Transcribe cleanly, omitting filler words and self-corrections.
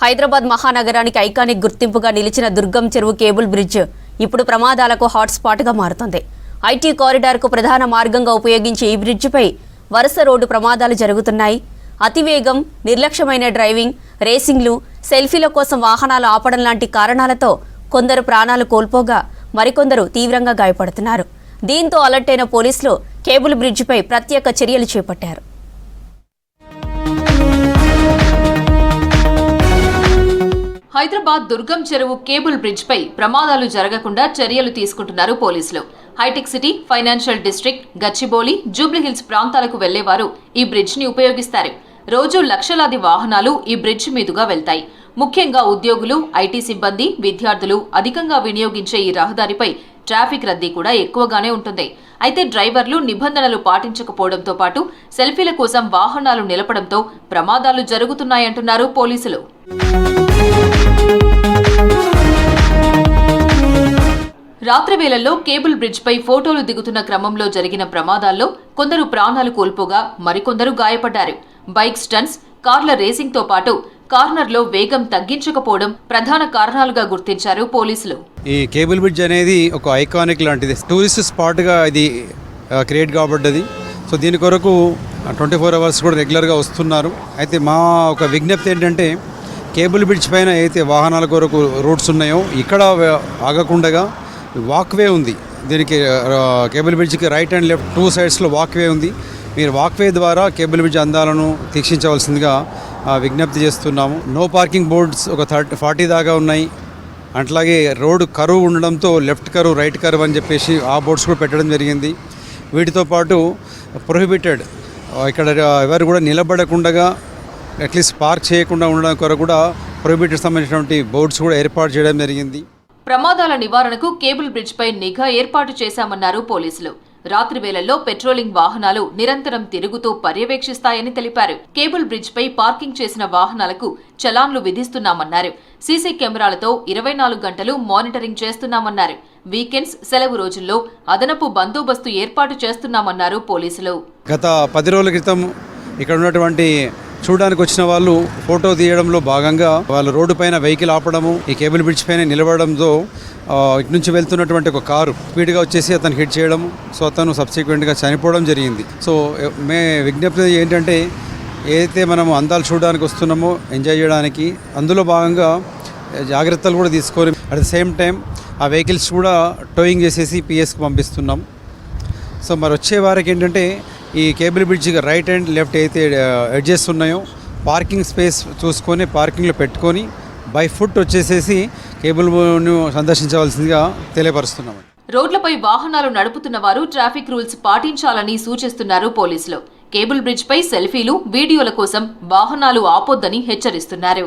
Hyderabad మహానగరానికి iconic గుర్తింపుగా నిలిచిన దుర్గం చెరువు కేబుల్ బ్రిడ్జ్ ఇప్పుడు ప్రమాదాలకు హాట్స్పాట్గా మారుతోంది. ఐటీ కారిడార్కు ప్రధాన మార్గంగా ఉపయోగించే ఈ బ్రిడ్జిపై వరుస రోడ్డు ప్రమాదాలు జరుగుతున్నాయి. అతివేగం, నిర్లక్ష్యమైన డ్రైవింగ్, రేసింగ్లు, సెల్ఫీల కోసం వాహనాలు ఆపడం లాంటి కారణాలతో కొందరు ప్రాణాలు కోల్పోగా మరికొందరు తీవ్రంగా గాయపడుతున్నారు. దీంతో అలర్ట్ అయిన పోలీసులు కేబుల్ బ్రిడ్జిపై ప్రత్యేక చర్యలు చేపట్టారు. హైదరాబాద్ దుర్గం చెరువు కేబుల్ బ్రిడ్జ్ పై ప్రమాదాలు జరగకుండా చర్యలు తీసుకుంటున్నారు పోలీసులు. హైటెక్ సిటీ, ఫైనాన్షియల్ డిస్ట్రిక్ట్, గచ్చిబౌలి, జూబ్లీహిల్స్ ప్రాంతాలకు వెళ్లేవారు ఈ బ్రిడ్జ్ ని ఉపయోగిస్తారు. రోజు లక్షలాది వాహనాలు ఈ బ్రిడ్జ్ మీదుగా వెళ్తాయి. ముఖ్యంగా ఉద్యోగులు, ఐటీ సిబ్బంది, విద్యార్థులు అధికంగా వినియోగించే ఈ రహదారిపై ట్రాఫిక్ రద్దీ కూడా ఎక్కువగానే ఉంటుంది. అయితే డ్రైవర్లు నిబంధనలు పాటించకపోవడంతో పాటు సెల్ఫీల కోసం వాహనాలు నిలపడంతో ప్రమాదాలు జరుగుతున్నాయంటున్నారు పోలీసులు. రాత్రి వేళల్లో కేబుల్ బ్రిడ్జ్ పై ఫోటోలు దిగుతున్న క్రమంలో జరిగిన ప్రమాదాల్లో కొందరు ప్రాణాలు కోల్పోగా మరికొందరు గాయపడ్డారు. బైక్ స్టంట్స్, కార్ల రేసింగ్ తో పాటు కార్నర్లో వేగం తగ్గించకపోవడం ప్రధాన కారణాలుగా గుర్తించారు పోలీసులు. ఈ కేబుల్ బ్రిడ్జ్ అనేది ఒక ఐకానిక్ లాంటిది, టూరిస్ట్ స్పాట్ గా ఇది క్రియేట్ కాబడ్డది. సో దీని కొరకు 24 అవర్స్ కూడా రెగ్యులర్గా వస్తున్నారు. అయితే మా ఒక విజ్ఞప్తి ఏంటంటే, కేబుల్ బ్రిడ్జ్ పైన అయితే వాహనాల కొరకు రూట్స్ ఉన్నాయో ఇక్కడ ఆగకుండగా వాక్వే ఉంది. దీనికి కేబుల్ బ్రిడ్జ్కి రైట్ అండ్ లెఫ్ట్ 2 సైడ్స్లో వాక్వే ఉంది. మీరు వాక్వే ద్వారా కేబుల్ బ్రిడ్జ్ అందాలను తీక్షించవలసిందిగా విజ్ఞప్తి చేస్తున్నాము. నో పార్కింగ్ బోర్డ్స్ ఒక 40 దాకా ఉన్నాయి. అట్లాగే రోడ్డు కరువు ఉండడంతో లెఫ్ట్ కరువు, రైట్ కరువు అని చెప్పేసి ఆ బోర్డ్స్ కూడా పెట్టడం జరిగింది. వీటితో పాటు ప్రొహిబిటెడ్, ఇక్కడ ఎవరు కూడా నిలబడకుండా అట్లీస్ట్ పార్క్ చేయకుండా ఉండడం కొరకు కూడా ప్రొహిబిటెడ్ సంబంధించినటువంటి బోర్డ్స్ కూడా ఏర్పాటు చేయడం జరిగింది. ప్రమాదాల నివారణకు కేబుల్ బ్రిడ్జ్ పై నిఘా ఏర్పాటు చేశామన్నారు పోలీసులు. రాత్రి వేళల్లో పెట్రోలింగ్ వాహనాలు నిరంతరం తిరుగుతూ పర్యవేక్షిస్తాయని తెలిపారు. కేబుల్ బ్రిడ్జ్ పై పార్కింగ్ చేసిన వాహనాలకు చలాన్లు విధిస్తున్నామన్నారు. సీసీ కెమెరాలతో 24 గంటలు మానిటరింగ్ చేస్తున్నామన్నారు. వీకెండ్స్, సెలవు రోజుల్లో అదనపు బందోబస్తు ఏర్పాటు చేస్తున్నామన్నారు పోలీసులు. గత 10 రోజుల క్రితం ఇక్కడ ఉన్నటువంటి చూడడానికి వచ్చిన వాళ్ళు ఫోటో తీయడంలో భాగంగా వాళ్ళు రోడ్డు పైన వెహికల్ ఆపడము, ఈ కేబుల్ బ్రిడ్జ్ పైన నిలబడంతో ఇటు నుంచి వెళ్తున్నటువంటి ఒక కారు స్పీడ్గా వచ్చేసి అతను హిట్ చేయడము. సో అతను సబ్సిక్వెంట్గా చనిపోవడం జరిగింది. సో మే విజ్ఞప్తి ఏంటంటే, ఏదైతే మనము అందాలు చూడడానికి వస్తున్నామో, ఎంజాయ్ చేయడానికి, అందులో భాగంగా జాగ్రత్తలు కూడా తీసుకొని అట్ ద సేమ్ టైం ఆ వెహికల్స్ కూడా టోయింగ్ చేసేసి పిఎస్కి పంపిస్తున్నాం. సో మరి వచ్చే వారికి ఏంటంటే, ఈ కేబుల్ బ్రిడ్జ్కి రైట్ అండ్ లెఫ్ట్ అయితే ఎడ్జెస్ ఉన్నాయో పార్కింగ్ స్పేస్ చూసుకొని పార్కింగ్లో పెట్టుకొని బై ఫుట్ వచ్చేసేసి కేబుల్ను సందర్శించవలసిందిగా తెలియపరుస్తున్నాం. రోడ్లపై వాహనాలు నడుపుతున్న వారు ట్రాఫిక్ రూల్స్ పాటించాలని సూచిస్తున్నారు పోలీసులు. కేబుల్ బ్రిడ్జ్ పై సెల్ఫీలు, వీడియోల కోసం వాహనాలు ఆపొద్దని హెచ్చరిస్తున్నారు.